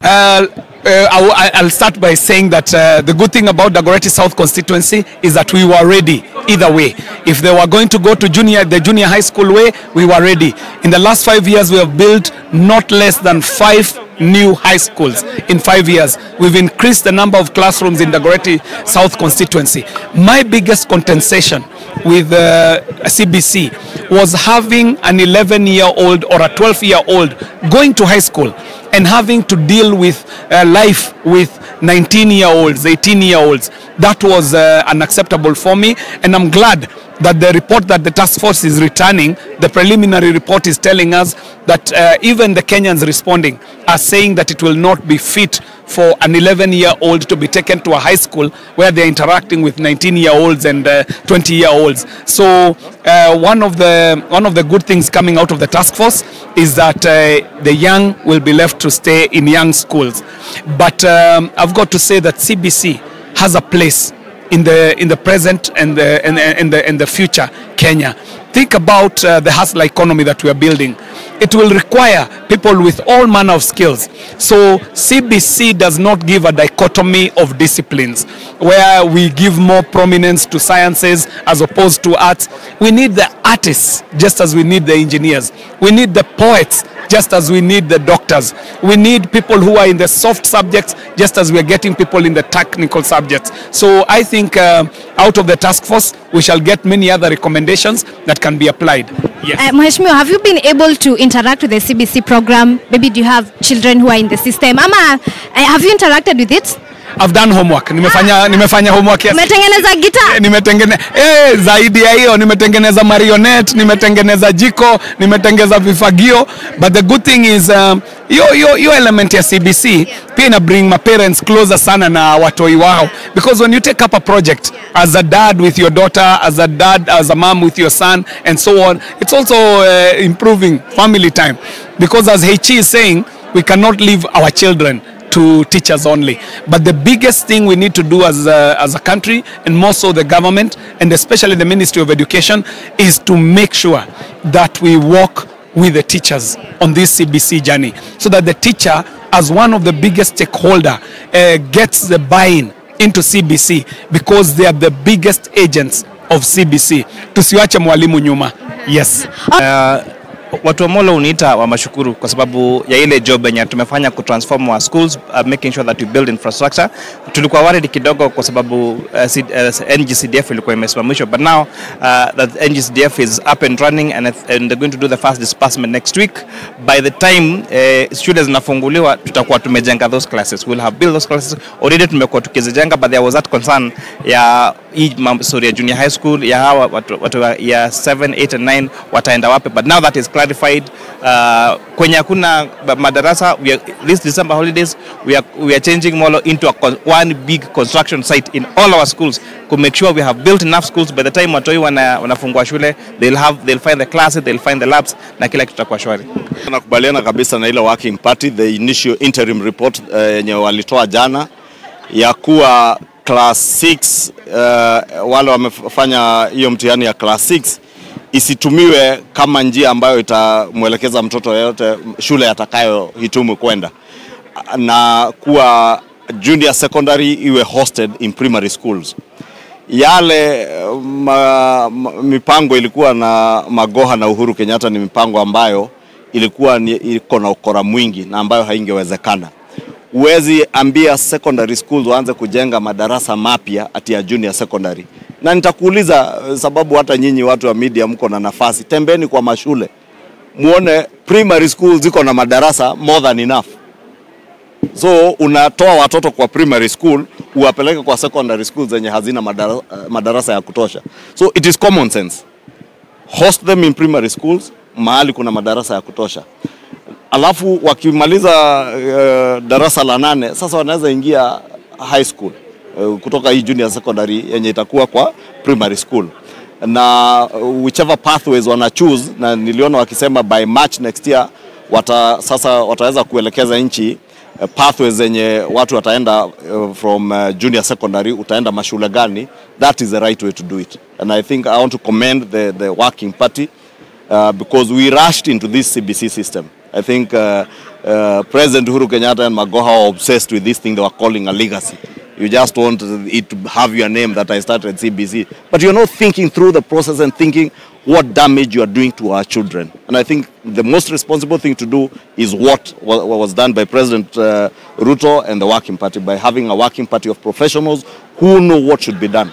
I'll start by saying that the good thing about Dagoretti South constituency is that we were ready either way. If they were going to go to the junior high school way, we were ready. In the last 5 years, we have built not less than 5 new high schools in 5 years. We've increased the number of classrooms in Dagoretti South constituency. My biggest contestation with CBC was having an 11-year-old or a 12-year-old going to high school and having to deal with life with 19-year-olds, 18-year-olds. That was unacceptable for me, and I'm glad that the report that the task force is returning, the preliminary report is telling us that even the Kenyans responding are saying that it will not be fit for an 11-year-old to be taken to a high school where they're interacting with 19-year-olds and 20-year-olds. So one of the good things coming out of the task force is that the young will be left to stay in young schools. But I've got to say that CBC has a place in the present and the future Kenya. Think about the hustler economy that we are building. It will require people with all manner of skills. So CBC does not give a dichotomy of disciplines where we give more prominence to sciences as opposed to arts. We need the artists just as we need the engineers. We need the poets just as we need the doctors. We need people who are in the soft subjects just as we are getting people in the technical subjects. So I think out of the task force, we shall get many other recommendations that can be applied. Yes. Mheshimiwa, have you been able to interact with the CBC program? Maybe do you have children who are in the system? Ama, have you interacted with it? I've done homework. Nimefanya homework. Nimetengeneza guitar. Zaidi ya hiyo nimetengeneza marionette, nimetengeneza jiko, nimetengeneza vifagio. But the good thing is your element ya CBC pia ina bring my parents closer sana na watoi wao, because when you take up a project as a dad with your daughter, as a mom with your son and so on, it's also improving family time, because as Hechi is saying, we cannot leave our children to teachers only. But the biggest thing we need to do as a country, and more so the government, and especially the Ministry of Education, is to make sure that we work with the teachers on this CBC journey, so that the teacher, as one of the biggest stakeholder, gets the buy-in into CBC, because they are the biggest agents of CBC. Tusiwache mwalimu nyuma. Yes. Watu wa Molo uniita wa mashukuru kwa sababu ya ile job yenye tumefanya kutransform our schools, making sure that we build infrastructure. Tulikuwa worried kidogo kwa sababu NGCDF ilikuwa imesimamishwa, but now that NGCDF is up and running and they're going to do the first disbursement next week. By the time shule zinafunguliwa, tutakuwa tumejenga those classes. We'll have built those classes. Already tumekuwa tukizijenga, but there was that concern ya sorry, junior high school ya hawa watu ya 7, 8 and 9 wataenda wapi, but now that is clarified. Kwenye kuna madarasa, this December holidays we are changing Molo into one big construction site in all our schools to make sure we have built enough schools. By the time watoi wanafungua shule, they'll find the classes, they'll find the labs, na kila kitu kitakuwa shwari. Nakubaliana kabisa na ile working party, the initial interim report yenye walitoa jana ya kuwa class 6 wale wamefanya hiyo mtihani ya class 6 isitumiwe kama njia ambayo itamwelekeza mtoto yeyote shule atakayohitimu kwenda, na kuwa junior secondary iwe hosted in primary schools. Yale mipango ilikuwa na Magoha na Uhuru Kenyatta ni mipango ambayo ilikuwa iko na ukora mwingi na ambayo haingewezekana. Uwezi ambia secondary schools waanze kujenga madarasa mapya ati ya junior secondary. Na nitakuuliza, sababu hata nyinyi watu wa media mko na nafasi, tembeni kwa mashule muone primary schools ziko na madarasa more than enough. So unatoa watoto kwa primary school uwapeleke kwa secondary schools zenye hazina madarasa ya kutosha. So it is common sense, host them in primary schools mahali kuna madarasa ya kutosha. Alafu wakimaliza darasa la 8 sasa wanaweza ingia high school kutoka hii junior secondary yenye itakuwa kwa primary school, na whichever pathways wana choose. Na niliona wakisema by March next year sasa wataweza kuelekeza nchi pathways zenye watu wataenda from junior secondary, utaenda mashule gani. That is the right way to do it, and I think I want to commend the working party because we rushed into this CBC system. I think President Uhuru Kenyatta and Magoha are obsessed with this thing they were calling a legacy. You just want it to have your name that I started CBC. But you're not thinking through the process and thinking what damage you are doing to our children. And I think the most responsible thing to do is what was done by President Ruto and the Working Party, by having a working party of professionals who know what should be done.